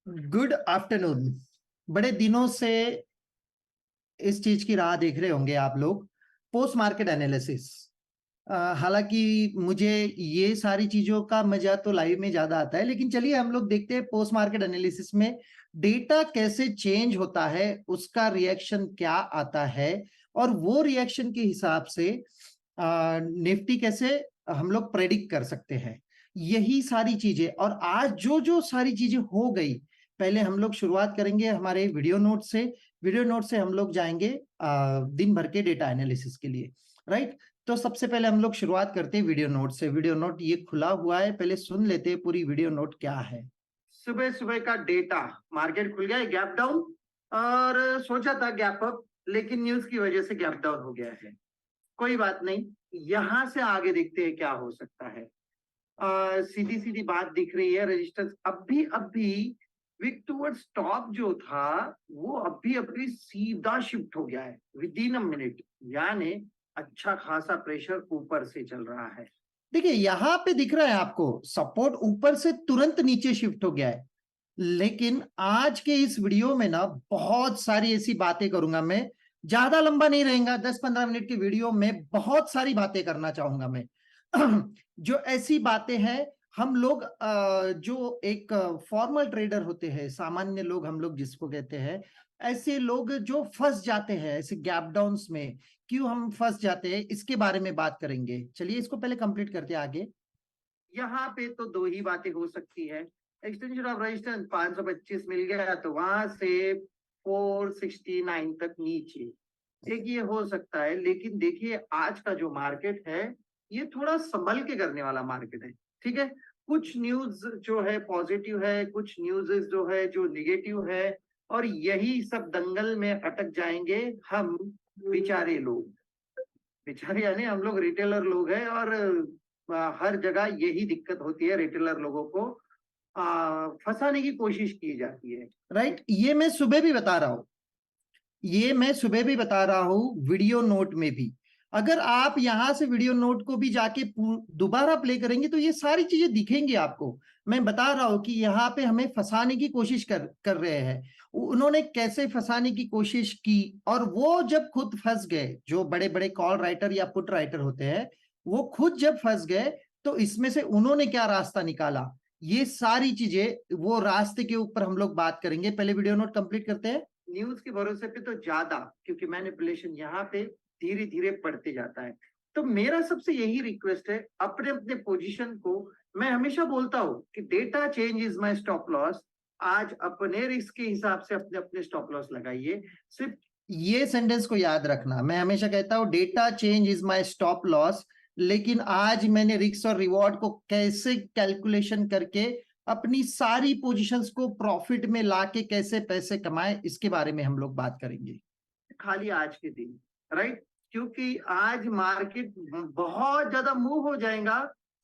Good afternoon. बड़े दिनों से इस चीज की राह देख रहे होंगे आप लोग, पोस्ट मार्केट एनालिसिस। हालांकि मुझे ये सारी चीजों का मजा तो लाइव में ज्यादा आता है, लेकिन चलिए हम लोग देखते हैं पोस्ट मार्केट एनालिसिस में डेटा कैसे चेंज होता है, उसका रिएक्शन क्या आता है और वो रिएक्शन के हिसाब से निफ्टी कैसे हम लोग प्रेडिक्ट कर सकते हैं। यही सारी चीजें और आज जो जो सारी चीजें हो गई, पहले हम लोग शुरुआत करेंगे हमारे वीडियो नोट से। वीडियो नोट से हम लोग जाएंगे दिन भर के डेटा एनालिसिस के लिए, राइट। तो सबसे पहले हम लोग शुरुआत करते हैं वीडियो नोट से। वीडियो नोट ये खुला हुआ है, पहले सुन लेते हैं पूरी वीडियो नोट क्या है। सुबह सुबह का डेटा, मार्केट खुल गया है गैप डाउन और सोचा था गैप अप, लेकिन न्यूज की वजह से गैप डाउन हो गया है। कोई बात नहीं, यहां से आगे देखते हैं क्या हो सकता है। सीधी सीधी बात दिख रही है, रेजिस्टेंस अभी अभी विक टुवर्ड्स टॉप जो था वो अभी अभी सीधा शिफ्ट हो गया है विद इन अ मिनट, यानी अच्छा खासा प्रेशर ऊपर से चल रहा है। देखिए यहां पे दिख रहा है आपको सपोर्ट ऊपर से तुरंत नीचे शिफ्ट हो गया है। लेकिन आज के इस वीडियो में ना बहुत सारी ऐसी बातें करूंगा मैं, ज्यादा लंबा नहीं रहेगा, 10-15 मिनट की वीडियो में बहुत सारी बातें करना चाहूंगा मैं। जो ऐसी बातें हैं, हम लोग जो एक फॉर्मल ट्रेडर होते हैं, सामान्य लोग हम लोग जिसको कहते हैं, ऐसे लोग जो फंस जाते हैं ऐसे गैप डाउन्स में, क्यों हम फंस जाते हैं इसके बारे में बात करेंगे। चलिए इसको पहले कंप्लीट करते हैं आगे। यहाँ पे तो दो ही बातें हो सकती है। एक्सटेंशन ऑफ रेजिस्टेंस 525 मिल गया तो वहां से 469 तक नीचे, एक ये हो सकता है। लेकिन देखिए आज का जो मार्केट है ये थोड़ा संभल के करने वाला मार्केट है, ठीक है। कुछ न्यूज जो है पॉजिटिव है, कुछ न्यूज़ जो है जो निगेटिव है, और यही सब दंगल में अटक जाएंगे हम बेचारे लोग। बेचारे यानी हम लोग रिटेलर लोग हैं, और हर जगह यही दिक्कत होती है, रिटेलर लोगों को फंसाने की कोशिश की जाती है, राइट। ये मैं सुबह भी बता रहा हूं, ये मैं सुबह भी बता रहा हूं वीडियो नोट में भी। अगर आप यहां से वीडियो नोट को भी जाके दोबारा प्ले करेंगे तो ये सारी चीजें दिखेंगी आपको। मैं बता रहा हूं कि यहाँ पे हमें फंसाने की कोशिश कर रहे हैं। उन्होंने कैसे फंसाने की कोशिश की, और वो जब खुद फंस गए, जो बड़े बड़े कॉल राइटर या पुट राइटर होते हैं, वो खुद जब फंस गए तो इसमें से उन्होंने क्या रास्ता निकाला, ये सारी चीजें वो रास्ते के ऊपर हम लोग बात करेंगे। पहले वीडियो नोट कंप्लीट करते हैं। न्यूज के भरोसे पे तो ज्यादा, क्योंकि मैनिपुलेशन यहाँ पे धीरे धीरे बढ़ते जाता है। तो मेरा सबसे यही रिक्वेस्ट है, अपने अपने पोजीशन को, मैं हमेशा बोलता हूँ कि data change is my stop loss. आज अपने रिस्क के हिसाब से अपने अपने स्टॉप लॉस लगाइए। सिर्फ ये सेंटेंस को याद रखना, मैं हमेशा कहता हूँ data change is my stop loss, लेकिन आज मैंने रिस्क और रिवॉर्ड को कैसे कैलकुलेशन करके अपनी सारी पोजीशंस को प्रॉफिट में लाके कैसे पैसे कमाए, इसके बारे में हम लोग बात करेंगे खाली आज के दिन, राइट। क्योंकि आज मार्केट बहुत ज्यादा मूव हो जाएगा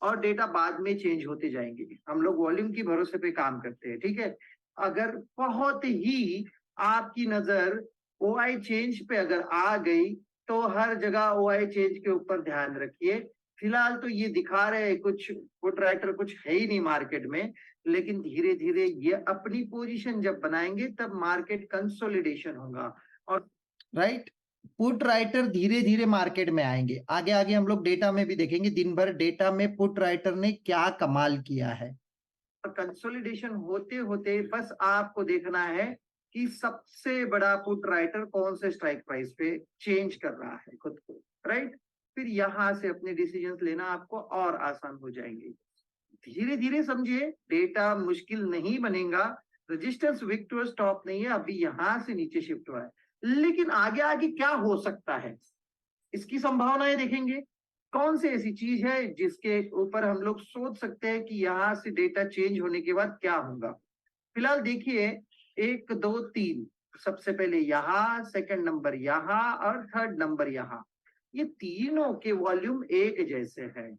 और डेटा बाद में चेंज होते जाएंगे। हम लोग वॉल्यूम की भरोसे पे काम करते हैं, ठीक है। अगर बहुत ही आपकी नजर ओआई चेंज पे अगर आ गई तो हर जगह ओआई चेंज के ऊपर ध्यान रखिए। फिलहाल तो ये दिखा रहे हैं कुछ पुट राइटर, कुछ है ही नहीं मार्केट में, लेकिन धीरे धीरे ये अपनी पोजीशन जब बनाएंगे तब मार्केट कंसोलिडेशन होगा, और राइट, पुट राइटर धीरे धीरे मार्केट में आएंगे। आगे आगे हम लोग डेटा में भी देखेंगे दिन भर डेटा में पुट राइटर ने क्या कमाल किया है। कंसोलिडेशन होते होते बस आपको देखना है कि सबसे बड़ा पुट राइटर कौन से स्ट्राइक प्राइस पे चेंज कर रहा है खुद को, राइट। फिर यहां से अपने डिसीजंस लेना आपको और आसान हो जाएंगे। धीरे धीरे समझिए, डेटा मुश्किल नहीं बनेगा। रेजिस्टेंस विक टू स्टॉप नहीं है, अभी यहां से नीचे शिफ्ट हुआ है, लेकिन आगे आगे क्या हो सकता है इसकी संभावनाएं देखेंगे। कौन सी ऐसी चीज है जिसके ऊपर हम लोग सोच सकते हैं कि यहाँ से डेटा चेंज होने के बाद क्या होगा। फिलहाल देखिए, 1 2 3, सबसे पहले यहाँ, सेकंड नंबर यहाँ और थर्ड नंबर यहाँ, ये तीनों के वॉल्यूम एक जैसे है।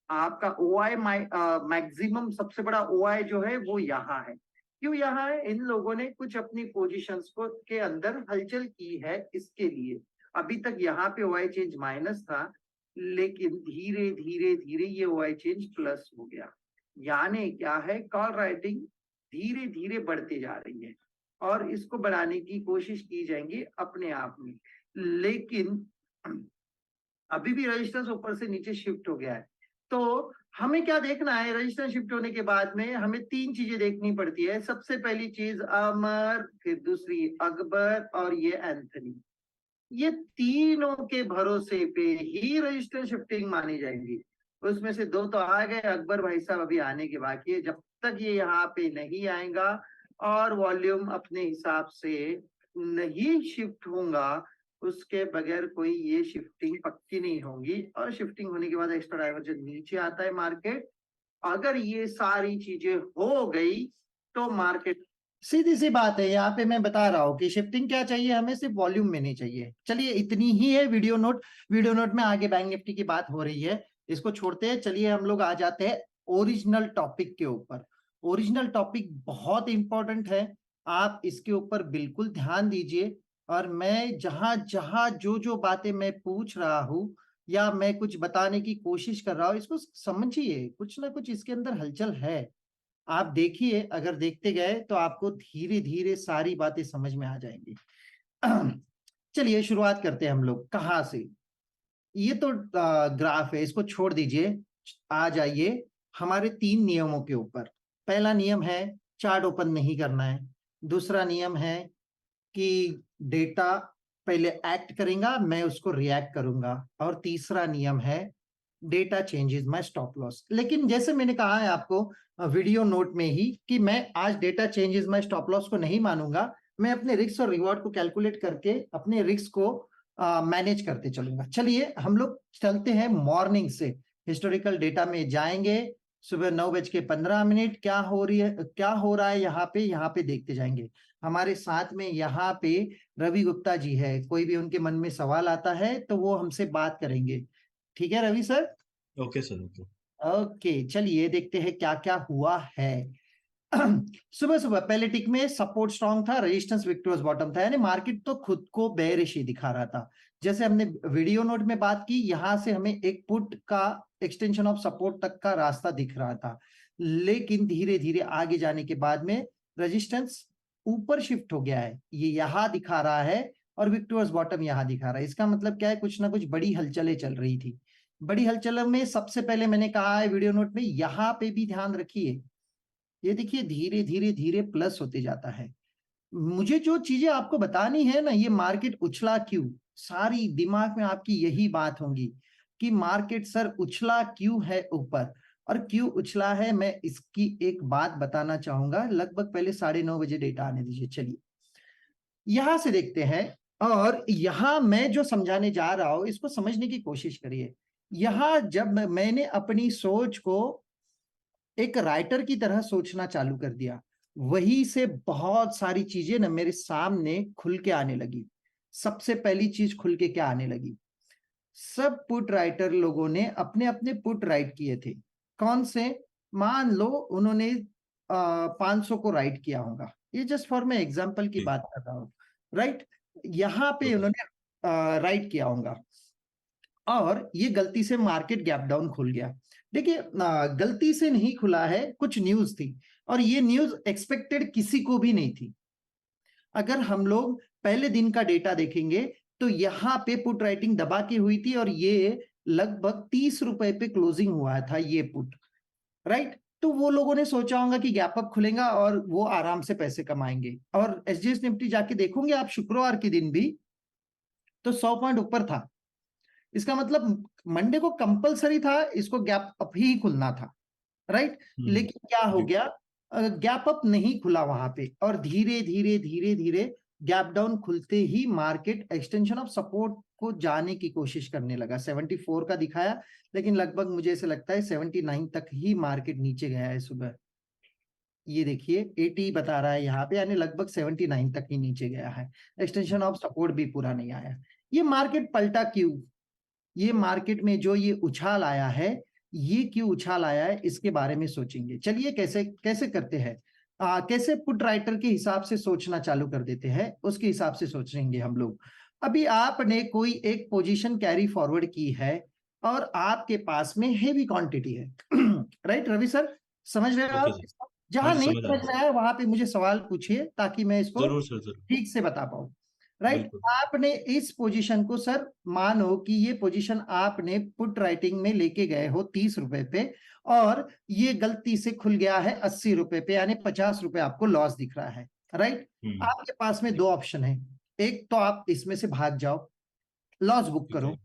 आपका ओआई मैक्सिमम सबसे बड़ा ओआई जो है वो यहाँ है। क्यों यहाँ है? इन लोगों ने कुछ अपनी पोजीशंस को के अंदर हलचल की है, इसके लिए अभी तक यहाँ पे ओआई चेंज माइनस था, लेकिन धीरे धीरे धीरे ये ओआई चेंज प्लस हो गया। यानी क्या है, कॉल राइटिंग धीरे धीरे बढ़ते जा रही है और इसको बढ़ाने की कोशिश की जाएंगी अपने आप में। लेकिन अभी भी रेजिस्टेंस ऊपर से नीचे शिफ्ट हो गया है। तो हमें क्या देखना है, रेजिस्टेंस शिफ्ट होने के बाद में हमें 3 चीजें देखनी पड़ती है। सबसे पहली चीज अमर, फिर दूसरी अकबर और ये एंथनी। ये तीनों के भरोसे पे ही रेजिस्टेंस शिफ्टिंग मानी जाएगी। उसमें से 2 तो आ गए, अकबर भाई साहब अभी आने के बाकी है। जब तक ये यहाँ पे नहीं आएगा और वॉल्यूम अपने हिसाब से नहीं शिफ्ट होगा, उसके बगैर कोई ये शिफ्टिंग पक्की नहीं होगी। और शिफ्टिंग होने के बाद एक्स्ट्रा डाइवर्जन नीचे आता है मार्केट। अगर ये सारी चीजें हो गई तो मार्केट, सीधी सी बात है, यहाँ पे मैं बता रहा हूँ कि शिफ्टिंग क्या चाहिए हमें, सिर्फ वॉल्यूम में नहीं चाहिए। चलिए इतनी ही है वीडियो नोट में आगे बैंक निफ्टी की बात हो रही है, इसको छोड़ते हैं। चलिए हम लोग आ जाते हैं ओरिजिनल टॉपिक के ऊपर। ओरिजिनल टॉपिक बहुत इंपॉर्टेंट है, आप इसके ऊपर बिल्कुल ध्यान दीजिए। और मैं जहां जहां जो जो बातें मैं पूछ रहा हूं या मैं कुछ बताने की कोशिश कर रहा हूं, इसको समझिए, कुछ ना कुछ इसके अंदर हलचल है। आप देखिए, अगर देखते गए तो आपको धीरे धीरे सारी बातें समझ में आ जाएंगी। चलिए शुरुआत करते हैं हम लोग कहाँ से। ये तो ग्राफ है, इसको छोड़ दीजिए। आ जाइए हमारे 3 नियमों के ऊपर। पहला नियम है चार्ट ओपन नहीं करना है। दूसरा नियम है कि डेटा पहले एक्ट करेगा, मैं उसको रिएक्ट करूंगा। और तीसरा नियम है data changes my stop loss. लेकिन जैसे मैंने कहा है आपको वीडियो नोट में ही कि मैं आज data changes my stop loss को नहीं मानूंगा। मैं अपने रिस्क और रिवॉर्ड को कैलकुलेट करके अपने रिस्क को मैनेज करते चलूंगा। चलिए हम लोग चलते हैं मॉर्निंग से, हिस्टोरिकल डेटा में जाएंगे। सुबह 9:15 क्या हो रही है, क्या हो रहा है यहाँ पे देखते जाएंगे। हमारे साथ में यहाँ पे रवि गुप्ता जी है, कोई भी उनके मन में सवाल आता है तो वो हमसे बात करेंगे। ठीक है Ravi sir? Okay sir, okay. Okay चलिए देखते हैं क्या क्या हुआ है। सुबह सुबह पहले टिक में सपोर्ट स्ट्रांग था, रेजिस्टेंस विक्टोरियस बॉटम था, यानी मार्केट तो खुद को बेयरिश ही दिखा रहा था। जैसे हमने वीडियो नोट में बात की, यहां से हमें एक पुट का एक्सटेंशन ऑफ सपोर्ट तक का रास्ता दिख रहा था। लेकिन धीरे धीरे आगे जाने के बाद में रेजिस्टेंस ऊपर शिफ्ट हो गया है, ये यहां दिखा रहा है और विक्टोरियस बॉटम यहां दिखा रहा है। इसका मतलब क्या है, कुछ ना कुछ बड़ी हलचलें चल रही थी। बड़ी हलचलों में सबसे पहले मैंने कहा है वीडियो नोट में, यहाँ पे भी ध्यान रखिए। ये देखिए धीरे धीरे धीरे प्लस होते जाता है। मुझे जो चीजें आपको बतानी है ना, ये मार्केट उछला क्यों, सारी दिमाग में आपकी यही बात होगी कि मार्केट सर उछला क्यों है ऊपर, और क्यों उछला है मैं इसकी एक बात बताना चाहूंगा। लगभग पहले 9:30 डेटा आने दीजिए। चलिए यहां से देखते हैं, और यहां मैं जो समझाने जा रहा हूं इसको समझने की कोशिश करिए। यहां जब मैंने अपनी सोच को एक राइटर की तरह सोचना चालू कर दिया, वहीं से बहुत सारी चीजें ना मेरे सामने खुल के आने लगी। सबसे पहली चीज खुल के क्या आने लगी, सब पुट राइटर लोगों ने अपने अपने पुट राइट किए थे। कौन से? मान लो उन्होंने 500 को राइट किया होगा, ये जस्ट फॉर मैं एग्जांपल की बात कर रहा हूँ, राइट? यहाँ पे ओके। उन्होंने राइट किया होगा और ये गलती से मार्केट गैप डाउन खुल गया। देखिए गलती से नहीं खुला है, कुछ न्यूज थी और ये न्यूज एक्सपेक्टेड किसी को भी नहीं थी। अगर हम लोग पहले दिन का डेटा देखेंगे तो यहाँ पे पुट राइटिंग दबा के हुई थी और ये लगभग 30 रुपए पे क्लोजिंग हुआ था ये पुट, राइट? तो वो लोगों ने सोचा होगा कि गैप अप खुलेगा और वो आराम से पैसे कमाएंगे। और एसजीएस निफ्टी जाके देखोगे आप शुक्रवार के दिन भी तो 100 पॉइंट ऊपर था। इसका मतलब मंडे को कंपलसरी था इसको गैप अप ही खुलना था, राइट? लेकिन क्या हो जी। गया, गैप अप नहीं खुला वहां पे और धीरे धीरे धीरे धीरे गैप डाउन खुलते ही मार्केट एक्सटेंशन ऑफ सपोर्ट को जाने की कोशिश करने लगा। 74 का दिखाया, लेकिन लगभग मुझे ऐसे लगता है 79 तक ही मार्केट नीचे गया है सुबह। ये देखिए 80 बता रहा है यहाँ पे, यानी लगभग 79 तक ही नीचे गया है। एक्सटेंशन ऑफ सपोर्ट भी पूरा नहीं आया। ये मार्केट पलटा क्यों, ये मार्केट में जो ये उछाल आया है, ये क्यों उछाल आया है, इसके बारे में सोचेंगे। चलिए कैसे कैसे करते हैं, कैसे पुट राइटर के हिसाब से सोचना चालू कर देते हैं, उसके हिसाब से सोचेंगे हम लोग। अभी आपने कोई एक पोजीशन कैरी फॉरवर्ड की है और आपके पास में हेवी क्वांटिटी है। राइट रवि सर, समझ रहे हैं ओके आप? सर। हाँ जहां जी, नहीं समझ समझ में आया वहां पे मुझे सवाल पूछिए ताकि मैं इसको जरूर सर, जरूर। ठीक से बता पाऊं। राइट, बिल्कुल। आपने इस पोजीशन को सर, मानो कि ये पोजीशन आपने पुट राइटिंग में लेके गए हो 30 रुपए पे, और ये गलती से खुल गया है 80 रुपए पे, यानी 50 रुपए आपको लॉस दिख रहा है। राइट, आपके पास में दो ऑप्शन है, एक तो आप इसमें से भाग जाओ, लॉस बुक ठीक करो, है।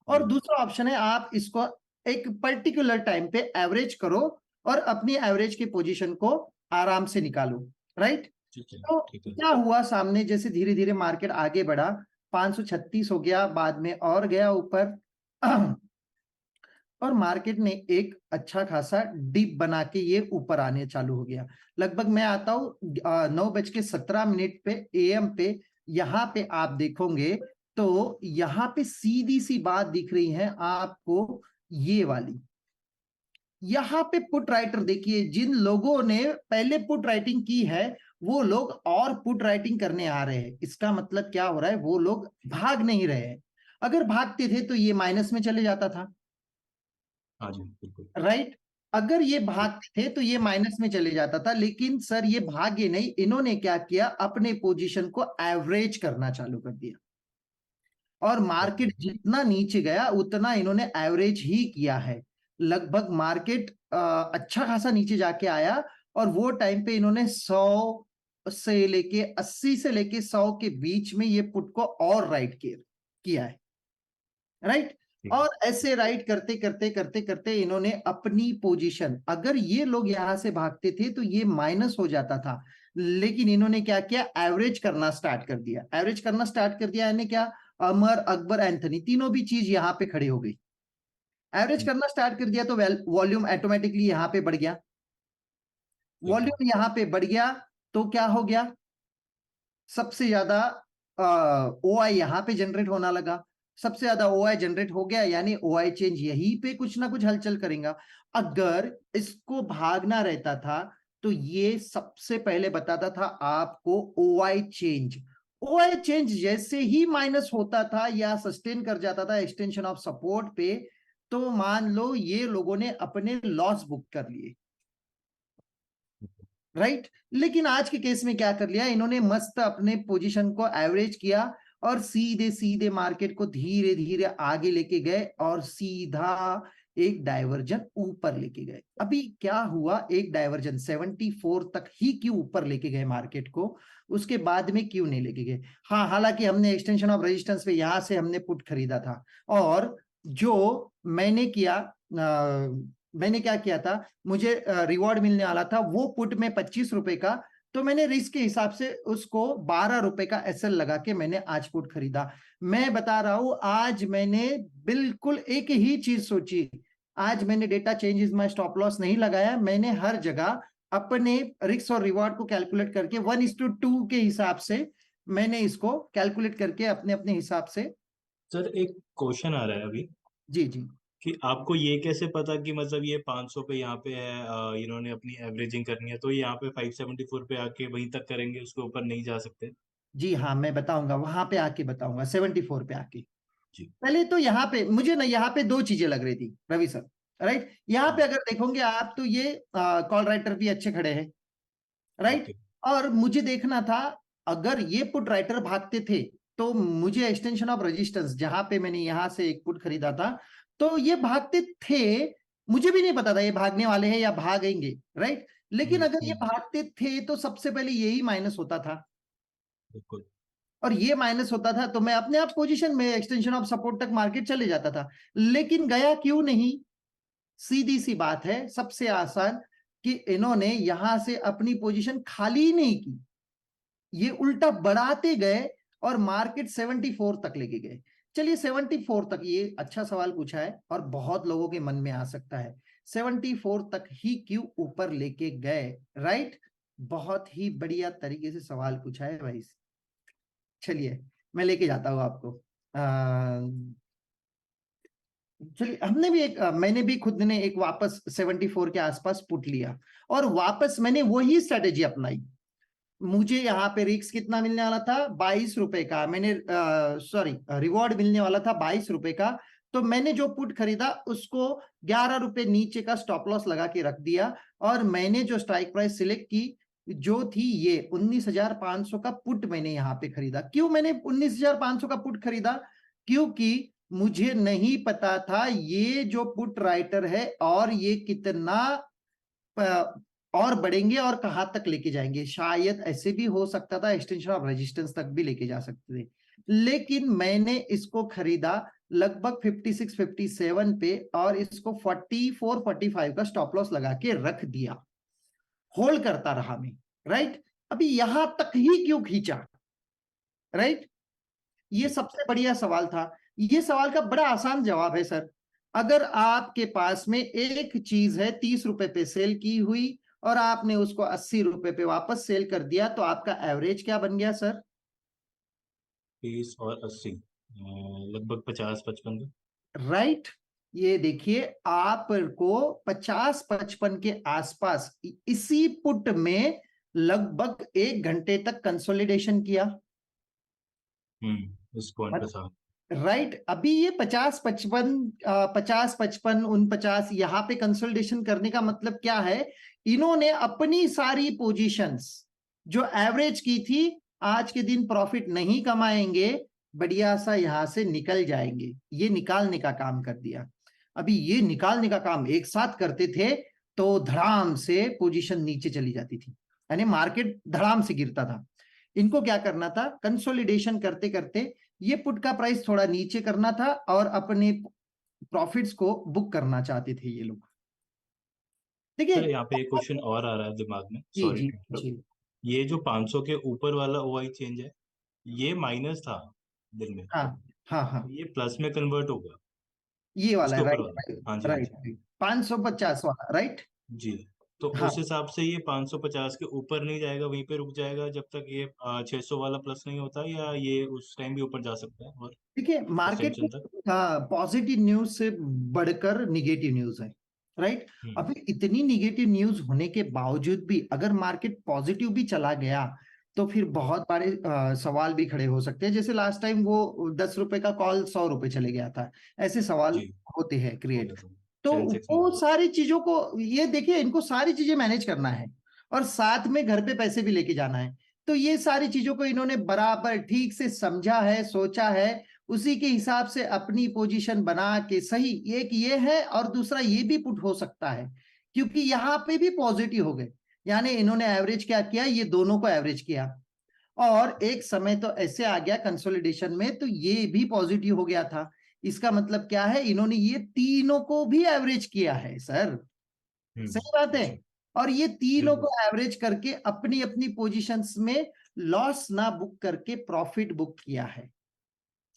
और दूसरा ऑप्शन है आप इसको एक पर्टिकुलर टाइम पे एवरेज करो और अपनी एवरेज की पोजीशन को आराम से निकालो। राइट, ठीक है। तो ठीक है। क्या हुआ सामने, जैसे धीरे धीरे मार्केट आगे बढ़ा, 536 हो गया, बाद में और गया ऊपर और मार्केट ने एक अच्छा खासा डिप बना के ये ऊपर आने चालू हो गया। लगभग मैं आता हूँ 9:17 पे AM पे, यहाँ पे आप देखोगे तो यहाँ पे सीधी सी बात दिख रही है आपको, ये वाली। यहाँ पे पुट राइटर देखिए, जिन लोगों ने पहले पुट राइटिंग की है वो लोग और पुट राइटिंग करने आ रहे हैं। इसका मतलब क्या हो रहा है, वो लोग भाग नहीं रहे हैं। अगर भागते थे तो ये माइनस में चले जाता था। हाँ जी, बिल्कुल। राइट, अगर ये भागते थे तो ये माइनस में चले जाता था, लेकिन सर ये भागे नहीं, इन्होंने क्या किया, अपने पोजीशन को एवरेज करना चालू कर दिया, और मार्केट जितना नीचे गया उतना इन्होंने एवरेज ही किया है। लगभग मार्केट अच्छा खासा नीचे जाके आया, और वो टाइम पे इन्होंने 100 से लेके 80 से लेके 100 के बीच में ये पुट को और राइट किया है। राइट, और ऐसे राइट करते करते करते करते इन्होंने अपनी पोजीशन, अगर ये लोग यहां से भागते थे तो ये माइनस हो जाता था, लेकिन इन्होंने क्या किया, एवरेज करना स्टार्ट कर दिया। एवरेज करना स्टार्ट कर दिया यानी क्या, अमर, अकबर, एंथनी तीनों भी चीज यहां पे खड़ी हो गई। एवरेज करना स्टार्ट कर दिया तो वॉल्यूम ऑटोमेटिकली यहां पे बढ़ गया। वॉल्यूम यहां पे बढ़ गया तो क्या हो गया, सबसे ज्यादा OI यहां पे जनरेट होना लगा। सबसे ज्यादा OI जनरेट हो गया, यानी OI चेंज यहीं पे कुछ ना कुछ हलचल करेगा। अगर इसको भागना रहता था तो ये सबसे पहले बताता था आपको OI चेंज। OI चेंज जैसे ही माइनस होता था या सस्टेन कर जाता था एक्सटेंशन ऑफ सपोर्ट पे, तो मान लो ये लोगों ने अपने लॉस बुक कर लिए। राइट, लेकिन आज के केस में क्या कर लिया इन्होंने, मस्त अपने पोजीशन को एवरेज किया और सीधे सीधे मार्केट को धीरे धीरे आगे लेके गए और सीधा एक डाइवर्जन ऊपर लेके गए। अभी क्या हुआ, एक डाइवर्जन 74 तक ही क्यों ऊपर लेके गए मार्केट को, उसके बाद में क्यों नहीं लेके गए। हाँ, हालांकि हमने एक्सटेंशन ऑफ रेजिस्टेंस पे यहां से हमने पुट खरीदा था, और जो मैंने किया, मैंने क्या किया था, मुझे रिवॉर्ड मिलने वाला था वो पुट में 25 रुपए का, तो मैंने रिस्क के हिसाब से उसको 12 रुपए का SL लगा के मैंने आज पुट खरीदा। मैं बता रहा हूं, आज मैंने बिल्कुल एक ही चीज सोची, आज मैंने data changes my stop loss नहीं लगाया, मैंने हर जगह अपने रिस्क और रिवॉर्ड को कैलकुलेट करके 1:2 के हिसाब से मैंने इसको कैलकुलेट करके अपने अपने हिसाब से। सर एक क्वेश्चन आ रहा है अभी जी जी। कि आपको ये कैसे पता कि मतलब ये 500 पे यहाँ पे है, इन्होंने अपनी एवरेजिंग करनी है तो ये यहाँ पे 574 पे आके वहीं तक करेंगे, उसके ऊपर नहीं जा सकते? जी हाँ, मैं बताऊंगा, वहां पे आके बताऊंगा, 74 पे आके। जी। पहले तो यहाँ पे मुझे ना, यहाँ पे दो चीजें लग रही थी रवि सर। राइट, यहाँ पे अगर देखोगे आप तो ये कॉल राइटर भी अच्छे खड़े हैं। Right, okay. और मुझे देखना था, अगर ये पुट राइटर भागते थे तो मुझे एक्सटेंशन ऑफ रेजिस्टेंस, जहां पे मैंने यहां से एक पुट खरीदा था, तो ये भागते थे, मुझे भी नहीं पता था ये भागने वाले हैं या भागेंगे। राइट, लेकिन अगर ये भागते थे तो सबसे पहले यही माइनस होता था, बिल्कुल। और ये माइनस होता था तो मैं अपने आप पोजीशन में एक्सटेंशन ऑफ सपोर्ट तक मार्केट चले जाता था। लेकिन गया क्यों नहीं, सीधी सी बात है, सबसे आसान, कि इन्होंने यहां से अपनी पोजीशन खाली नहीं की, ये उल्टा बढ़ाते गए और मार्केट 74 तक लेके गए। चलिए 74 तक, ये अच्छा सवाल पूछा है और बहुत लोगों के मन में आ सकता है, 74 तक ही क्यों ऊपर लेके गए। राइट, बहुत ही बढ़िया तरीके से सवाल पूछा है भाई। चलिए मैं लेके जाता हूं आपको। चलिए, हमने भी एक मैंने भी खुद ने एक वापस 74 के आसपास पुट लिया, और वापस मैंने वही स्ट्रेटेजी अपनाई। मुझे यहाँ पे रिक्स कितना मिलने वाला था, 22 रुपए का, मैंने सॉरी रिवॉर्ड मिलने वाला था 22 रुपए का, तो मैंने जो पुट खरीदा उसको 11 रुपए नीचे का स्टॉप लॉस लगा के रख दिया, और मैंने जो स्ट्राइक प्राइस सिलेक्ट की जो थी ये 19,500 का पुट मैंने यहाँ पे खरीदा। क्यों मैंने 19,500 का पुट खरीदा? क्योंकि मुझे नहीं पता था ये जो पुट राइटर है और ये कितना और बढ़ेंगे और कहां तक लेके जाएंगे। शायद ऐसे भी हो सकता था एक्सटेंशन ऑफ रेजिस्टेंस तक भी लेके जा सकते थे, लेकिन मैंने इसको खरीदा लगभग 56 57 पे, और इसको 44 45 का स्टॉप लॉस लगा के रख दिया, होल्ड करता रहा मैं। राइट, अभी यहां तक ही क्यों खींचा? राइट, ये सबसे बढ़िया सवाल था। ये सवाल का बड़ा आसान जवाब है सर। अगर आपके पास में एक चीज है 30 रुपए पे सेल की हुई और आपने उसको 80 रुपए पे वापस सेल कर दिया, तो आपका एवरेज क्या बन गया सर? 30 और 80 लगभग 50-55 का। राइट, ये देखिए आपको 50-55 के आसपास इसी पुट में लगभग 1 घंटे तक कंसोलिडेशन किया। इस पॉइंट पे था। राइट, अभी ये 50-55 50-55 49 यहाँ पे कंसोलिडेशन करने का मतलब क्या है? इन्होंने अपनी सारी पोजीशंस जो एवरेज की थी, आज के दिन प्रॉफिट नहीं कमाएंगे, बढ़िया सा यहां से निकल जाएंगे, ये निकालने का काम कर दिया। अभी ये निकालने का काम एक साथ करते थे तो धड़ाम से पोजीशन नीचे चली जाती थी, यानी मार्केट धड़ाम से गिरता था। इनको क्या करना था? कंसोलिडेशन करते करते ये पुट का प्राइस थोड़ा नीचे करना था और अपने प्रॉफिट्स को बुक करना चाहते थे ये लोग। देखिए, सर यहाँ पे एक क्वेश्चन और आ रहा है दिमाग में, जी सॉरी जी टू इंटरप्ट। जी, ये जो 500 के ऊपर वाला ओआई चेंज है, ये माइनस था दिन में, हाँ हाँ तो हाँ, ये प्लस में कन्वर्ट होगा, ये वाला इसके है, ऊपर राइट वाला। राइट हाँ जी, हाँ राइट जी। राइट, 550 वाला, राइट। जी, तो हाँ, उस हिसाब से ये 550 के ऊपर नहीं जाएगा, वहीं पे रुक जाएगा जब तक ये 600 वाला प्लस नहीं होता, या ये उस टाइम भी ऊपर जा सकता है और देखिए मार्केट एक्सटेंशन में तक? पॉजिटिव न्यूज से बढ़कर निगेटिव न्यूज है, राइट। हम्म अभी इतनी निगेटिव न्यूज होने के बावजूद भी अगर मार्केट पॉजिटिव भी चला गया तो फिर बहुत बड़े सवाल भी खड़े हो सकते हैं। जैसे लास्ट टाइम वो 10 रुपए का कॉल 100 रुपए चले गया था, ऐसे सवाल जी, होते हैं हो क्रिएट। गया था। तो 10-6 में वो हो गया। सारी चीजों को, ये देखिए इनको सारी चीजें मैनेज करना है और साथ में घर पे पैसे भी लेके जाना है। तो ये सारी चीजों को इन्होंने बराबर ठीक से समझा है, सोचा है, उसी के हिसाब से अपनी पोजीशन बना के, सही एक ये है और दूसरा ये भी पुट हो सकता है क्योंकि यहाँ पे भी पॉजिटिव हो गए, यानी इन्होंने एवरेज क्या किया, ये दोनों को एवरेज किया और एक समय तो ऐसे आ गया कंसोलिडेशन में तो ये भी पॉजिटिव हो गया था। इसका मतलब क्या है, इन्होंने ये तीनों को भी एवरेज किया है सर, सही बात है। जी, और ये तीनों बिल्कुल। को एवरेज करके अपनी अपनी पोजीशंस में लॉस ना बुक करके प्रॉफिट बुक किया है।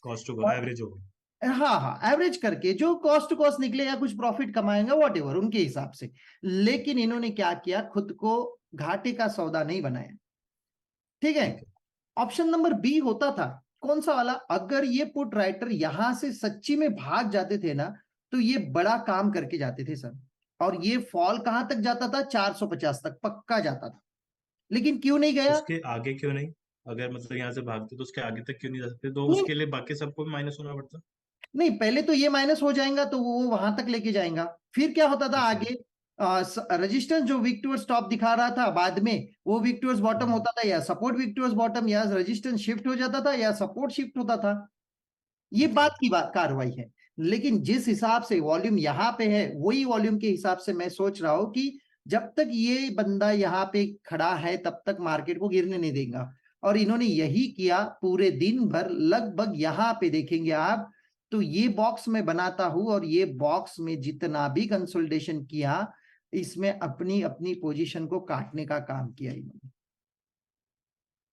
कॉस्ट टू और एवरेज हो गया। हाँ हाँ, एवरेज करके जो कॉस्ट टू कॉस्ट निकले या कुछ प्रॉफिट कमाएंगे वॉट एवर उनके हिसाब से, लेकिन इन्होंने क्या किया, खुद को घाटे का सौदा नहीं बनाया। ठीक है, ठीक है। ऑप्शन नंबर बी होता था, कौन सा वाला, अगर ये पुट राइटर यहां से सच्ची में भाग जाते थे ना तो ये बड़ा काम करके जाते थे सर, और ये फॉल कहां तक जाता था, 450 तक पक्का जाता था, लेकिन क्यों नहीं गया? उसके आगे क्यों नहीं? अगर मतलब यहाँ से भागते तो उसके आगे तक क्यों नहीं जा सकते? तो नहीं उसके लिए बाकी सबको भी माइनस होना पड़ता। नहीं, पहले तो ये माइनस हो जाएगा तो वो वहां तक लेके जाएगा, फिर क्या होता था अच्छा। आगे, रेजिस्टेंस जो वीक टुवर्ड्स टॉप दिखा रहा था बाद में वो वीक टुवर्ड्स बॉटम हम्म, होता था, या सपोर्ट वीक टुवर्ड्स बॉटम, या रेजिस्टेंस शिफ्ट हो जाता था या सपोर्ट शिफ्ट होता था। ये ठीक है। बात की बात कार्रवाई है, लेकिन जिस हिसाब से वॉल्यूम यहाँ पे है वही वॉल्यूम के हिसाब से मैं सोच रहा हूं कि जब तक ये बंदा यहाँ पे खड़ा है तब तक मार्केट को गिरने नहीं देगा, और इन्होंने यही किया पूरे दिन भर। लगभग यहाँ पे देखेंगे आप तो ये बॉक्स में बनाता हूं और ये बॉक्स में जितना भी कंसोलिडेशन किया इसमें अपनी अपनी पोजीशन को काटने का काम किया इन्होंने,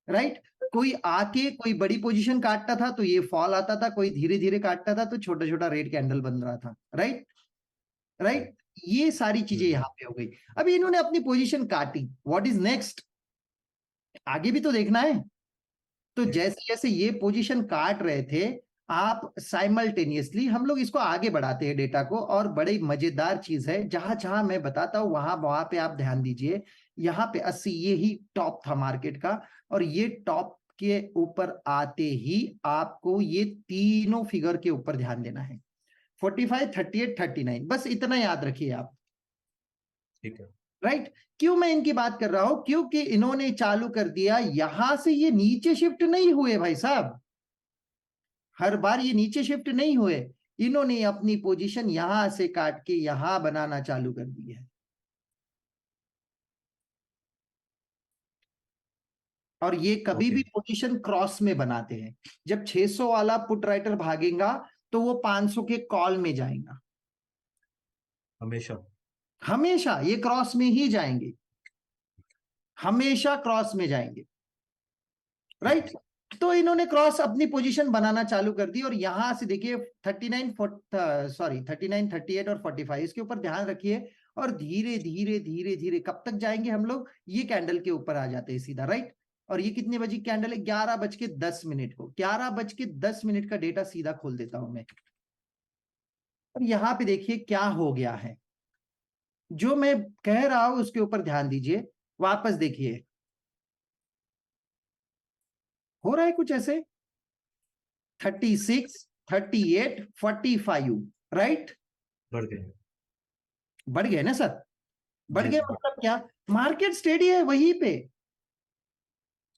राइट। कोई आके कोई बड़ी पोजीशन काटता था तो ये फॉल आता था, कोई धीरे धीरे काटता था तो छोटा छोटा रेड कैंडल बन रहा था, राइट राइट। ये सारी चीजें हम्म यहां पे हो गई। अभी इन्होंने अपनी पोजीशन काटी, व्हाट इज नेक्स्ट, आगे भी तो देखना है। तो जैसे जैसे ये पोजीशन काट रहे थे आप साइमल्टेनियसली, हम लोग इसको आगे बढ़ाते हैं डेटा को, और बड़ी मजेदार चीज है, जहां जहां मैं बताता हूं वहां वहां पे आप ध्यान दीजिए। यहाँ पे 80 ये ही टॉप था मार्केट का, और ये टॉप के ऊपर आते ही आपको ये तीनों फिगर के ऊपर ध्यान देना है। 45, 38, 39, बस इतना याद रखिए आप। ठीक है। राइट। क्यों मैं इनकी बात कर रहा हूं? क्योंकि इन्होंने चालू कर दिया, यहां से ये नीचे शिफ्ट नहीं हुए भाई साहब, हर बार ये नीचे शिफ्ट नहीं हुए, इन्होंने अपनी पोजीशन यहां से काट के यहां बनाना चालू कर दी है। और ये कभी ओके। भी पोजीशन क्रॉस में बनाते हैं। जब 600 वाला पुट राइटर भागेगा तो वो 500 के कॉल में जाएगा, हमेशा। हमेशा ये क्रॉस में ही जाएंगे, हमेशा क्रॉस में जाएंगे। ठीक है। राइट। तो इन्होंने क्रॉस अपनी पोजीशन बनाना चालू कर दी, और यहां से देखिए 39, सॉरी 39, 38 और 45, इसके ऊपर ध्यान रखिए। और धीरे धीरे धीरे धीरे कब तक जाएंगे हम लोग? ये कैंडल के ऊपर आ जाते हैं सीधा। राइट। और ये कितने बजे कैंडल है? 11:10 को, 11:10 का डेटा सीधा खोल देता हूं मैं। और यहां पे देखिए क्या हो गया है, जो मैं कह रहा हूं उसके ऊपर ध्यान दीजिए, वापस देखिए हो रहा है कुछ ऐसे 36, 38, 45। राइट। बढ़ गए। बढ़ गए ना सर? बढ़ जी गए जी। मतलब क्या? मार्केट स्टेडी है वहीं पे।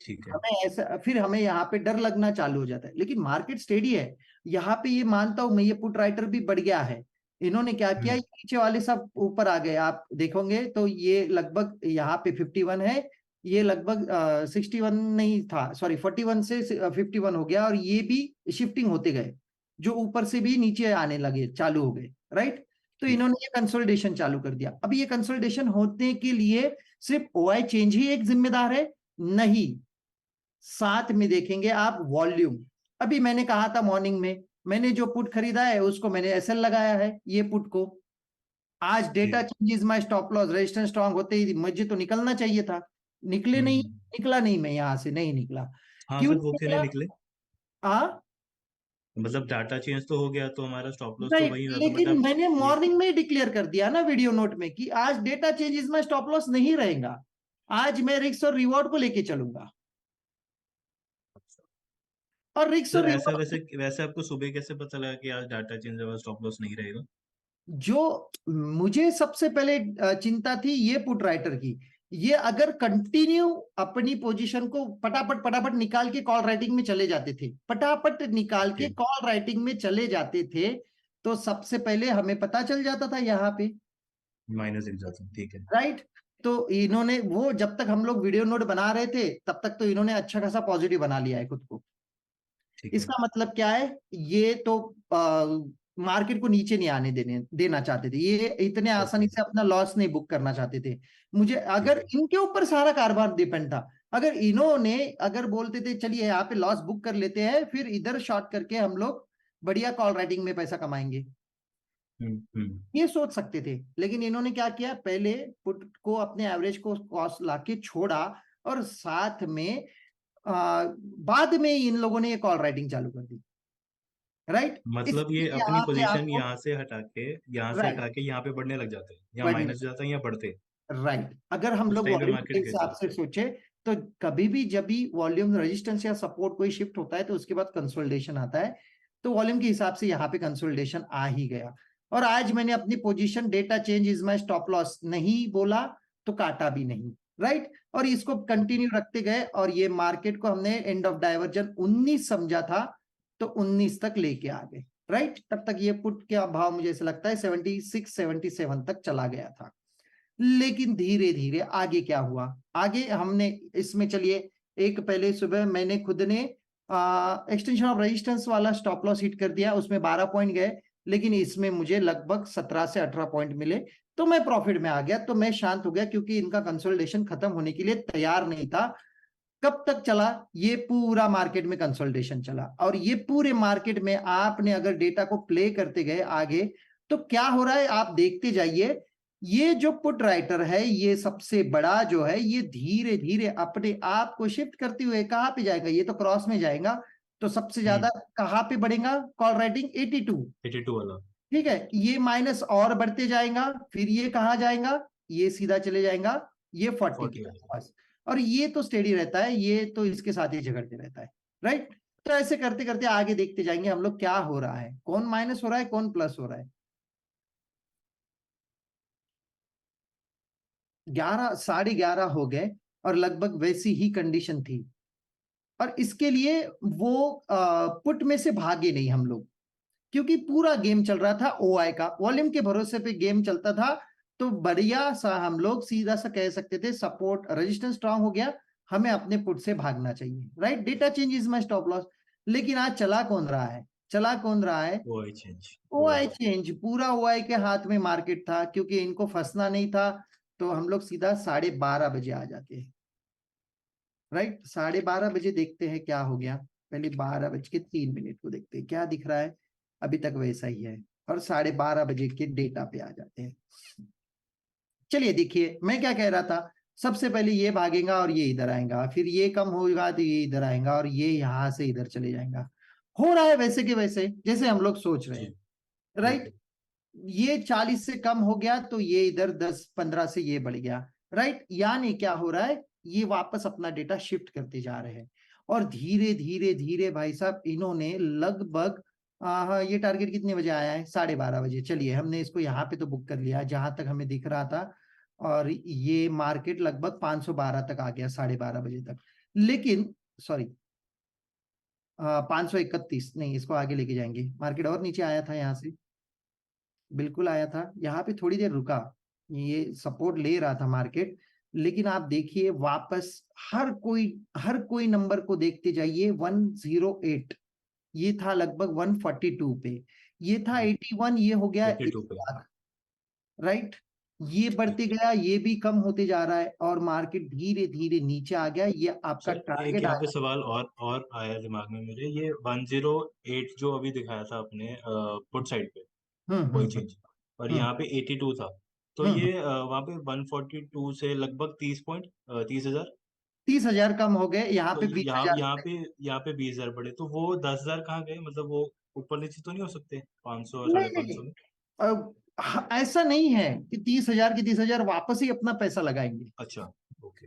ठीक है। हमें ऐसा, फिर हमें यहाँ पे डर लगना चालू हो जाता है, लेकिन मार्केट स्टेडी है। यहाँ पे ये मानता हूं मैं, ये पुट राइटर भी बढ़ गया है। इन्होंने क्या किया, ये नीचे वाले सब ऊपर आ गए, आप देखोगे तो ये लगभग यहाँ पे 51 है, ये लगभग 61 नहीं था, सॉरी 41 से 51 हो गया, और ये भी शिफ्टिंग होते गए, जो ऊपर से भी नीचे आने लगे, चालू हो गए। राइट। तो ठीक। इन्होंने ये कंसोलिडेशन चालू कर दिया। अभी ये कंसोलिडेशन होने के लिए सिर्फ ओआई चेंज ही एक जिम्मेदार है? नहीं, साथ में देखेंगे आप वॉल्यूम। अभी मैंने कहा था मॉर्निंग में, मैंने जो पुट खरीदा है उसको मैंने एसएल लगाया है, ये पुट को। आज डेटा जी। Changes, my stop loss resistance strong होते ही मुझे तो निकलना चाहिए था, निकले नहीं, हम्म। निकला नहीं, मैं यहां से नहीं निकला। हाँ क्यों फिर नहीं वो क्यों नहीं निकला? निकले? हाँ, मतलब डाटा चेंज तो हो गया तो हमारा स्टॉप लॉस तो राइट, वही हुआ, तो लेकिन मतलब मैंने ये। मॉर्निंग में ही डिक्लेयर कर दिया ना वीडियो नोट में कि आज डेटा चेंजेस में स्टॉप लॉस नहीं रहेगा, आज मैं रिस्क और रिवॉर्ड को लेके चलूंगा। और रिस्क और सर ऐसा रिवॉर्ड, वैसे वैसे आपको सुबह कैसे पता लगा कि आज डाटा चेंज होगा, स्टॉप लॉस नहीं रहेगा? जो मुझे सबसे पहले चिंता थी ये पुट राइटर की, ये अगर कंटिन्यू अपनी पोजीशन को फटाफट फटाफट निकाल के कॉल राइटिंग में चले जाते थे, फटाफट निकाल के ओके। कॉल राइटिंग में चले जाते थे, तो सबसे पहले हमें पता चल जाता था यहाँ पे। माइनस दिख जाता है, ठीक है। राइट। तो इन्होंने वो, जब तक हम लोग वीडियो नोट बना रहे थे तब तक तो इन्होंने अच्छा खासा पॉजिटिव बना लिया है खुद को। ठीक है। इसका मतलब क्या है? ये तो मार्केट को नीचे नहीं आने देना चाहते थे, ये इतने आसानी ओके। से अपना लॉस नहीं बुक करना चाहते थे। मुझे, ठीक अगर है। इनके ऊपर सारा कारोबार डिपेंड था, अगर इन्होंने अगर बोलते थे चलिए यहाँ पे लॉस बुक कर लेते हैं, फिर इधर शॉर्ट करके हम लोग बढ़िया कॉल राइटिंग में पैसा कमाएंगे, हम्म। ये सोच सकते थे। लेकिन इन्होंने क्या किया, पहले पुट को अपने एवरेज को कॉस्ट लाके छोड़ा, और साथ में बाद में इन लोगों ने ये कॉल राइटिंग चालू कर दी। राइट। मतलब ये इसलिए अपनी यहाँ पे पोजीशन आपको, यहाँ से राइट, हटा के यहाँ पे बढ़ने लग जाते हैं, यहाँ बढ़ने, माइनस जाता है, यहाँ बढ़ते हैं। राइट, अगर हम उस लोग टाइम पे वॉल्यूम के मार्केट हिसाब गिरता से सोचे, तो कभी भी जब भी वॉल्यूम रेजिस्टेंस या सपोर्ट कोई शिफ्ट होता है तो उसके बाद कंसोलिडेशन आता है, तो वॉल्यूम के हिसाब से यहाँ पे कंसोलिडेशन आ ही गया। और आज मैंने अपनी position data change is my stop loss नहीं बोला, तो काटा भी नहीं। राइट। और इसको है। कंटिन्यू रखते गए, और ये मार्केट को हमने एंड ऑफ डाइवर्जन 19 समझा था, तो 19 तक लेके आ गए। राइट। तब तक ये पुट का भाव मुझे ऐसा लगता है 76, 77 तक चला गया था। लेकिन धीरे धीरे आगे क्या हुआ, आगे हमने इसमें, चलिए, एक पहले सुबह मैंने खुद ने एक्सटेंशन ऑफ रेजिस्टेंस वाला स्टॉप लॉस हिट कर दिया, उसमें 12 पॉइंट गए, लेकिन इसमें मुझे लगभग 17 से 18 पॉइंट मिले, तो मैं प्रॉफिट में आ गया, तो मैं शांत हो गया, क्योंकि इनका कंसोलिडेशन खत्म होने के लिए तैयार नहीं था। कब तक चला? ये पूरा मार्केट में कंसोलिडेशन चला, और ये पूरे मार्केट में आपने अगर डेटा को प्ले करते गए आगे, तो क्या हो रहा है आप देखते जाइए। ये जो पुट राइटर है, ये सबसे बड़ा जो है, ये धीरे धीरे अपने आप को शिफ्ट करते हुए कहां पे जाएगा? ये तो क्रॉस में जाएगा, तो सबसे ज्यादा कहां पे बढ़ेगा कॉल राइटिंग? 82। 82 वाला। ठीक है, ये माइनस और बढ़ते जाएगा, फिर ये कहां जाएगा? ये सीधा चले जाएगा ये 40 के 40 वाला। आसपास। और ये तो स्टेडी रहता है, ये तो इसके साथ ही झगड़ते रहता है। राइट। तो ऐसे करते करते आगे देखते जाएंगे हम लोग क्या हो रहा है, कौन माइनस हो रहा है, कौन प्लस हो रहा है। 11, 11:30 हो गए और लगभग वैसी ही कंडीशन थी। और इसके लिए वो पुट में से भागे नहीं हम लोग, क्योंकि पूरा गेम चल रहा था ओआई का, वॉल्यूम के भरोसे पे गेम चलता था। तो बढ़िया सा हम लोग सीधा सा कह सकते थे सपोर्ट रेजिस्टेंस स्ट्रांग हो गया, हमें अपने पुट से भागना चाहिए, right. Data change is my stop loss. लेकिन आज चला कौन रहा है, चला कौन रहा है, ओआई चेंज। OI change. पूरा ओआई के हाथ में मार्केट था, क्योंकि इनको फंसना नहीं था। तो हम लोग सीधा 12:30 बजे आ जाते हैं, राइट। 12:30 बजे देखते हैं क्या हो गया। पहले 12:03 को देखते हैं क्या दिख रहा है, अभी तक वैसा ही है। और 12:30 बजे के डेटा पे आ जाते हैं। चलिए देखिए मैं क्या कह रहा था, सबसे पहले ये भागेगा और ये इधर आएगा, फिर ये कम होगा तो ये इधर आएगा और ये यहां से इधर चले जाएगा। हो रहा है वैसे के वैसे जैसे हम लोग सोच रहे जी। हैं, राइट। ओके। ये 40 से कम हो गया तो ये इधर 10-15 से ये बढ़ गया, राइट। यानी क्या हो रहा है, ये वापस अपना डेटा शिफ्ट करते जा रहे हैं। और धीरे धीरे धीरे भाई साहब इन्होंने लगभग हाँ, ये टारगेट कितने बजे आया है, 12:30 बजे। चलिए हमने इसको यहाँ पे तो बुक कर लिया जहां तक हमें दिख रहा था। और ये मार्केट लगभग 512 तक आ गया 12:30 बजे तक। लेकिन सॉरी 531 नहीं, इसको आगे लेके जाएंगे। मार्केट और नीचे आया था यहाँ से, बिल्कुल आया था, यहाँ पे थोड़ी देर रुका, ये सपोर्ट ले रहा था मार्केट। लेकिन आप देखिए वापस हर कोई नंबर को देखते जाइए। 108 ये था लगभग 142 पे, ये था 81, ये हो गया 82 1 पे। लाख, राइट। ये बढ़ते गया, ये भी कम होते जा रहा है और मार्केट धीरे धीरे नीचे आ गया। ये आपका सर एक टारगेट यहाँ पे आया। सवाल और आया दिमाग में मेरे, ये 108 जो अभी दिखाया था अपने पुट साइड पे, हम्म वही हम्म चेंज, और हम्म यहाँ पे 82 था। तो हम्म ये वहाँ पे 142 से लगभग 30,000। 30,000 कम हो गए, यहाँ तो पे बीस यहाँ हजार यहाँ पे यहाँ पे 20,000 बढ़े, तो वो 10,000 कहाँ गए, मतलब वो ऊपर नीचे तो नहीं हो सकते 500 नहीं साढ़े पाँच नहीं, सौ में? ऐसा नहीं है कि 30,000 की 30,000 वापस ही अपना पैसा लगाएंगे। अच्छा। ओके।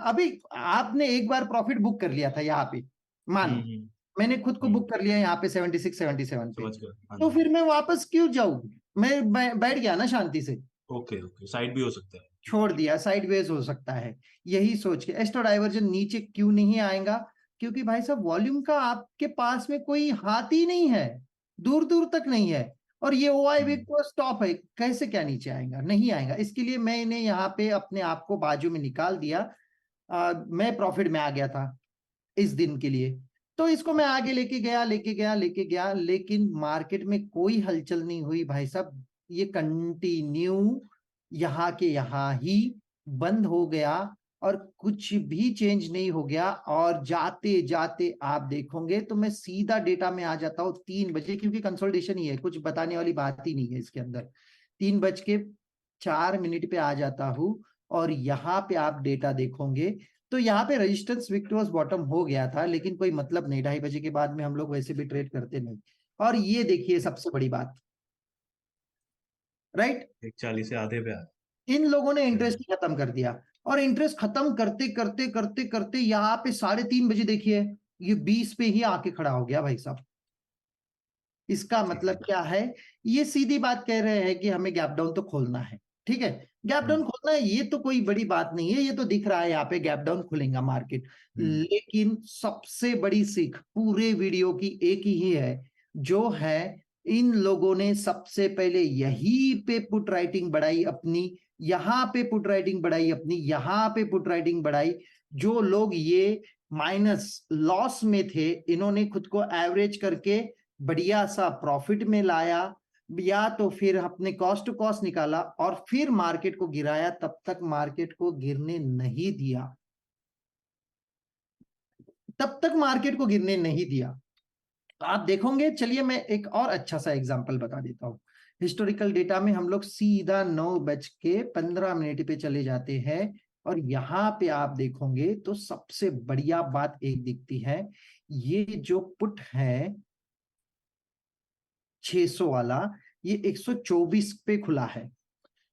अभी आपने एक बार प्रॉफिट बुक कर लिया था यहाँ पे, मानो हम्म। मैंने खुद को हम्म। बुक कर लिया यहाँ पे 76-77 पे, समझ गया, हाँ तो जी। फिर मैं वापस क्यों जाऊं, मैं बैठ गया ना शांति से। ओके ओके, साइड भी हो सकता है। छोड़ दिया, साइडवेज हो सकता है। यही सोच के एस्ट्रो डाइवर्जन नीचे क्यों नहीं आएगा, क्योंकि भाई साहब वॉल्यूम का आपके पास में कोई हाथ ही नहीं है, दूर दूर तक नहीं है। और ये ओआई हम्म। वीक को स्टॉप है, कैसे क्या नीचे आएगा, नहीं आएगा। इसके लिए मैंने यहाँ पे अपने आप को बाजू में निकाल दिया। मैं प्रॉफिट में आ गया था इस दिन के लिए। तो इसको मैं आगे लेके गया, लेकिन मार्केट में कोई हलचल नहीं हुई भाई साहब। ये कंटिन्यू यहाँ के यहाँ ही बंद हो गया और कुछ भी चेंज नहीं हो गया। और जाते जाते आप देखोगे तो मैं सीधा डेटा में आ जाता हूँ 3 बजे, क्योंकि कंसोलिडेशन ही है, कुछ बताने वाली बात ही नहीं है इसके अंदर। 3:04 पे आ जाता हूँ और यहाँ पे आप डेटा देखोगे तो यहाँ पे रेजिस्टेंस विक्टोरियस बॉटम हो गया था, लेकिन कोई मतलब नहीं, 2:30 बजे के बाद में हम लोग वैसे भी ट्रेड करते नहीं। और ये देखिए सबसे बड़ी बात, राइट, 140 से आधे पे आ इन लोगों ने गया। इंटरेस्ट खत्म कर दिया। और इंटरेस्ट खत्म करते करते करते करते यहाँ पे 3:30 बजे देखिए ये 20 पे ही आके खड़ा हो गया भाई साहब। इसका जी मतलब जी। क्या है, ये सीधी बात कह रहे हैं कि हमें गैप डाउन तो खोलना है, ठीक है। गैप डाउन हम्म। खोलना है, ये तो कोई बड़ी बात नहीं है, ये तो दिख रहा है यहाँ पे गैप डाउन खुलेगा मार्केट। हम्म। लेकिन सबसे बड़ी सीख पूरे वीडियो की एक ही है, जो है इन लोगों ने सबसे पहले यहीं पे पुट राइटिंग बढ़ाई अपनी, यहाँ पे पुट राइटिंग बढ़ाई अपनी, यहाँ पे पुट राइटिंग बढ़ाई। जो लोग ये माइनस लॉस में थे, इन्होंने खुद को एवरेज करके बढ़िया सा प्रॉफिट में लाया, या तो फिर अपने कॉस्ट टू कॉस्ट निकाला और फिर मार्केट को गिराया। तब तक मार्केट को गिरने नहीं दिया, तब तक मार्केट को गिरने नहीं दिया। तो आप देखोगे, चलिए मैं एक और अच्छा सा एग्जांपल बता देता हूं। हिस्टोरिकल डेटा में हम लोग सीधा 9:15 पे चले जाते हैं और यहाँ पे आप देखोगे तो सबसे बढ़िया बात एक दिखती है। ये जो पुट है 600 वाला, ये 124 पे खुला है।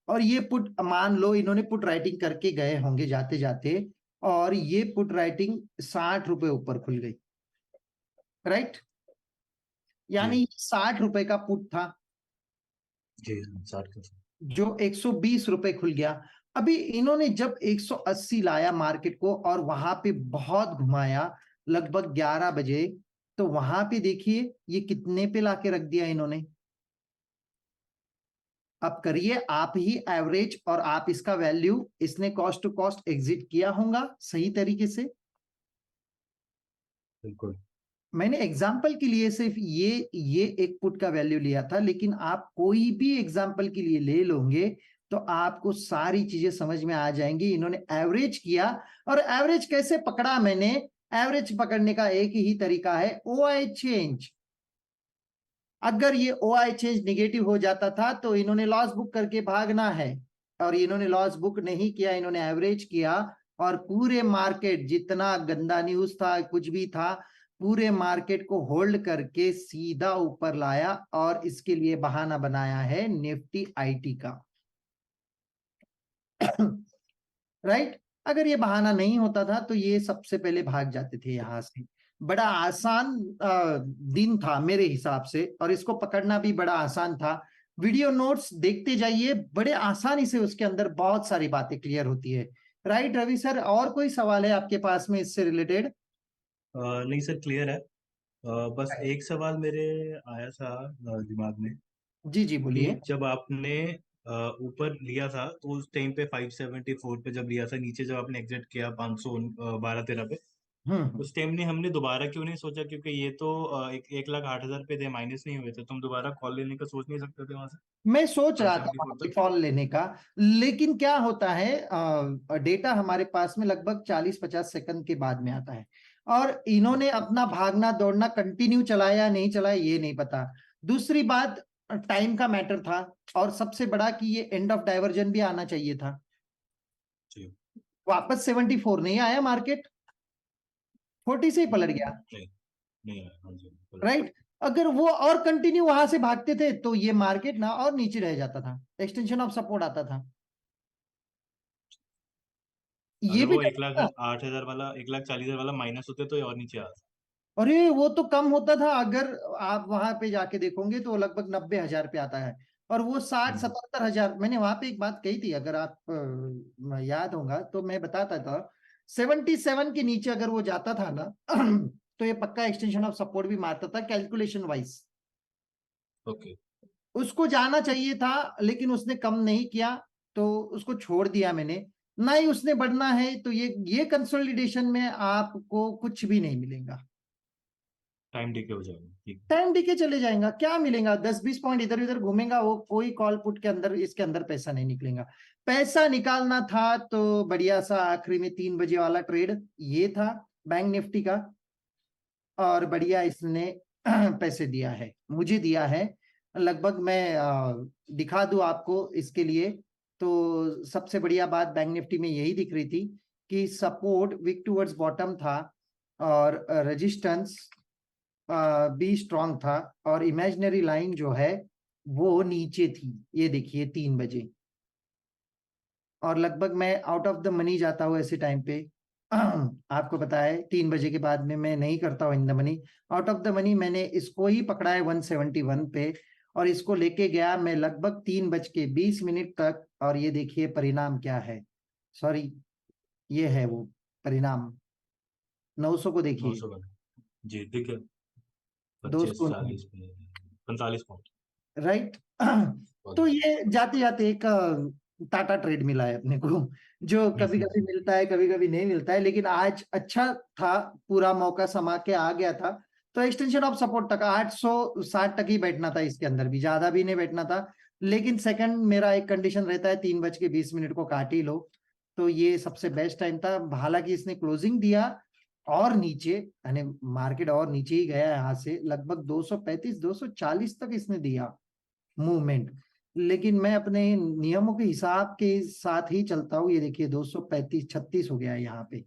और ये पुट मान लो इन्होंने पुट राइटिंग करके गए होंगे जाते जाते, और ये पुट राइटिंग 60 रुपए ऊपर खुल गई। राइट, यानी 60 रुपए का पुट था जी 60 का। जो 120 रुपए खुल गया। अभी इन्होंने जब 180 लाया मार्केट को और वहां पे बहुत घुमाया लगभग 11 बजे, तो वहां पे देखिए ये कितने पे लाके रख दिया इन्होंने। अब करिए आप ही एवरेज और आप इसका वैल्यू, इसने कॉस्ट टू कॉस्ट एग्जिट किया होगा सही तरीके से। बिल्कुल। मैंने एग्जाम्पल के लिए सिर्फ ये एक पुट का वैल्यू लिया था, लेकिन आप कोई भी एग्जाम्पल के लिए ले लोगे तो आपको सारी चीजें समझ में आ जाएंगी। इन्होंने एवरेज किया, और एवरेज कैसे पकड़ा मैंने? एवरेज पकड़ने का एक ही तरीका है, ओआई चेंज। अगर ये ओआई चेंज निगेटिव हो जाता था तो इन्होंने लॉस बुक करके भागना है, और इन्होंने लॉस बुक नहीं किया, इन्होंने एवरेज किया। और पूरे मार्केट जितना गंदा न्यूज था कुछ भी था, पूरे मार्केट को होल्ड करके सीधा ऊपर लाया, और इसके लिए बहाना बनाया है निफ्टी आईटी का। राइट, अगर ये बहाना नहीं होता था तो ये सबसे पहले भाग जाते थे यहां से। बड़ा आसान दिन था मेरे हिसाब से, और इसको पकड़ना भी बड़ा आसान था। वीडियो नोट्स देखते जाइए, बड़े आसानी से उसके अंदर बहुत सारी बातें क्लियर होती है। राइट रवि सर, और कोई सवाल है आपके पास में इससे रिलेटेड? नहीं सर, क्लियर है। बस एक सवाल मेरे आया था दिमाग में जी जी कि बोलिए। जब आपने ऊपर लिया था तो उस टाइम पे 574 पे जब लिया था, नीचे जब आपने एग्जिट किया 512-13 पे, हम्म। उस टाइम ने हमने दोबारा क्यों नहीं सोचा? क्योंकि ये तो 1,08,000 पे थे, माइनस नहीं हुए थे, तो हम दोबारा कॉल लेने का सोच नहीं सकते थे वहां से मैं सोच रहा था 574 तक? कॉल लेने का, लेकिन क्या होता है, डेटा हमारे पास में लगभग 40-50 सेकंड के बाद में आता है, और इन्होंने अपना भागना दौड़ना कंटिन्यू चलाया नहीं चलाया ये नहीं पता। दूसरी बात, टाइम का मैटर था, और सबसे बड़ा कि ये एंड ऑफ डाइवर्जन भी आना चाहिए था। जी। वापस 74 नहीं आया मार्केट, 40 से ही पलट गया। नहीं, नहीं आया, हाँ जी बिल्कुल। राइट, अगर वो और कंटिन्यू वहां से भागते थे तो ये मार्केट ना और नीचे रह जाता था, एक्सटेंशन ऑफ सपोर्ट आता था। ये अगर भी वो एक नहीं लाख था। आठ हजार वाला 1,40,000 वाला माइनस होते तो ये और नीचे आ। अरे वो तो कम होता था, अगर आप वहां पे जाके देखोगे तो लगभग 90,000 पे आता है, और वो 60-77 हजार। मैंने वहां पे एक बात कही थी, अगर आप याद होगा तो मैं बताता था, 77 के नीचे अगर वो जाता था ना तो ये पक्का एक्सटेंशन ऑफ सपोर्ट भी मारता था कैलकुलेशन वाइज। ओके। उसको जाना चाहिए था, लेकिन उसने कम नहीं किया, तो उसको छोड़ दिया मैंने। ना ही उसने बढ़ना है, तो ये कंसोलिडेशन में आपको कुछ भी नहीं मिलेगा। टाइम डिके हो जाएगा, ठीक। टाइम डीके चले जाएगा, क्या मिलेगा? 10-20 पॉइंट इधर उधर घूमेगा, वो कोई कॉल पुट के अंदर इसके अंदर पैसा नहीं निकलेगा। पैसा निकालना था तो बढ़िया सा आखिरी में 3 बजे वाला ट्रेड ये था बैंक निफ्टी का, और बढ़िया इसने पैसे दिया है, मुझे दिया है। लगभग मैं दिखा दूं आपको इसके लिए, तो सबसे बढ़िया बात बैंक निफ्टी में यही दिख रही थी कि सपोर्ट विक टूवर्ड्स बॉटम था, और रेजिस्टेंस भी स्ट्रांग था, और इमेजिनरी लाइन जो है वो नीचे थी, ये देखिए 3 बजे। और लगभग मैं आउट ऑफ द मनी जाता हूँ ऐसे टाइम पे। आपको पता है 3 बजे के बाद में मैं नहीं करता हूँ in the money, out of the money. मैंने इसको ही पकड़ा है 171 पे, और इसको लेके गया मैं लगभग 3:20 तक, और ये देखिए परिणाम क्या है। सॉरी, ये है वो परिणाम। 900 को नौ देखिए, सौ का जी दिख गया। 25 200 नहीं। 40 पे 45 पॉइंट। राइट। बहुत तो अच्छा। ये जाते जाते एक टाटा ट्रेड मिला है अपने को, जो कभी कभी मिलता है कभी कभी नहीं मिलता है, लेकिन आज अच्छा था, पूरा मौका समा के आ गया था। तो एक्सटेंशन ऑफ सपोर्ट तक 860 तक ही बैठना था, इसके अंदर भी ज्यादा भी नहीं बैठना था। लेकिन सेकंड मेरा एक कंडीशन रहता है, 3:20 को काट ही लो, तो ये सबसे बेस्ट टाइम था। हालांकि इसने क्लोजिंग दिया और नीचे, यानी मार्केट और नीचे ही गया यहाँ से, लगभग 235-240 तक इसने दिया मूवमेंट। लेकिन मैं अपने नियमों के हिसाब के साथ ही चलता हूँ। ये देखिए 235-36 हो गया है यहाँ पे।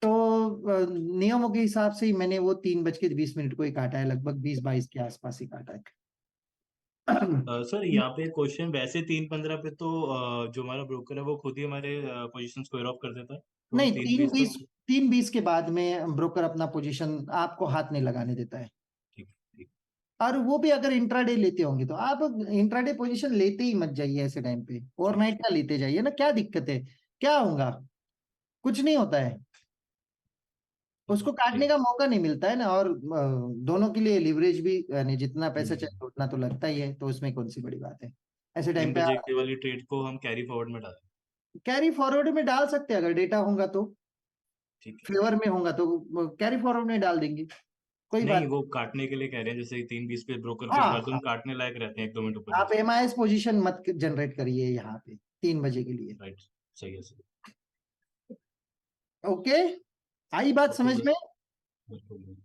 तो नियमों के हिसाब से ही मैंने वो 3:20 को ही काटा है, लगभग 20-22 के आसपास ही काटा है। सर यहाँ पे क्वेश्चन, वैसे 3:15 पे तो जो हमारा ब्रोकर है वो खुद ही हमारे पोजीशन स्क्वायर ऑफ कर देता है, तो नहीं, 3:20 3:20, तक। 3:20 के बाद में ब्रोकर अपना पोजीशन आपको हाथ नहीं लगाने देता है। ठीक ठीक और वो भी अगर इंट्राडे लेते होंगे तो आप इंट्राडे पोजीशन लेते ही मत जाइए ऐसे टाइम पे, ओवरनाइट का लेते जाइए ना, क्या दिक्कत है, क्या होगा, कुछ नहीं होता है, उसको काटने का मौका नहीं मिलता है ना। और दोनों के लिए लिवरेज भी यानी जितना पैसा चाहिए उतना तो लगता ही है, तो उसमें कौन सी बड़ी बात है। ऐसे टाइम 3 पे बजे आप के वाली ट्रेड को हम कैरी फॉरवर्ड में डालें। कैरी फॉरवर्ड में डाल सकते हैं, अगर डेटा होगा तो, ठीक है। फेवर में होगा तो कैरी फॉरवर्ड में डाल देंगे, कोई नहीं, बात वो काटने के लिए कह रहे हैं, जैसे 3:20 पे ब्रोकर नहीं। फिक्स हाँ मारते हैं, हाँ, उन काटने लायक रहते हैं 1-2 मिनट ऊपर आप नीचे। एमआईएस पोजीशन मत जनरेट करिए यहाँ पे 3 बजे के लिए। राइट, सही है, सही। ओके, आई बात ओके समझ सर, में। बिल्कुल, बिल्कुल।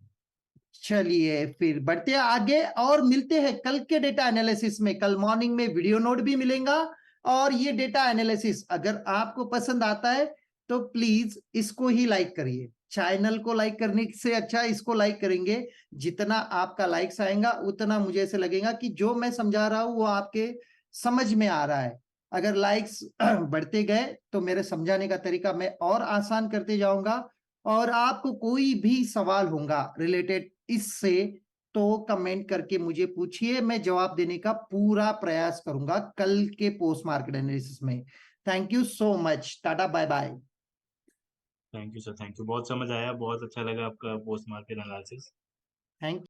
चलिए फिर बढ़ते हैं आगे और मिलते हैं कल के डेटा एनालिसिस में। कल मॉर्निंग में वीडियो नोट भी मिलेगा, और ये डेटा एनालिसिस अगर आपको पसंद आता है तो प्लीज इसको ही लाइक करिए। चैनल को लाइक करने से अच्छा इसको लाइक करेंगे, जितना आपका लाइक्स आएगा उतना मुझे ऐसे लगेगा कि जो मैं समझा रहा हूं वो आपके समझ में आ रहा है। अगर लाइक्स बढ़ते गए तो मेरे समझाने का तरीका मैं और आसान करते जाऊंगा। और आपको कोई भी सवाल होगा रिलेटेड इससे तो कमेंट करके मुझे पूछिए, मैं जवाब देने का पूरा प्रयास करूंगा कल के पोस्ट मार्केट एनालिसिस में। Thank you so much, tata bye bye. Thank you sir, thank you. बहुत समझ आया, बहुत अच्छा लगा आपका पोस्ट मार्केट एनालिसिस। थैंक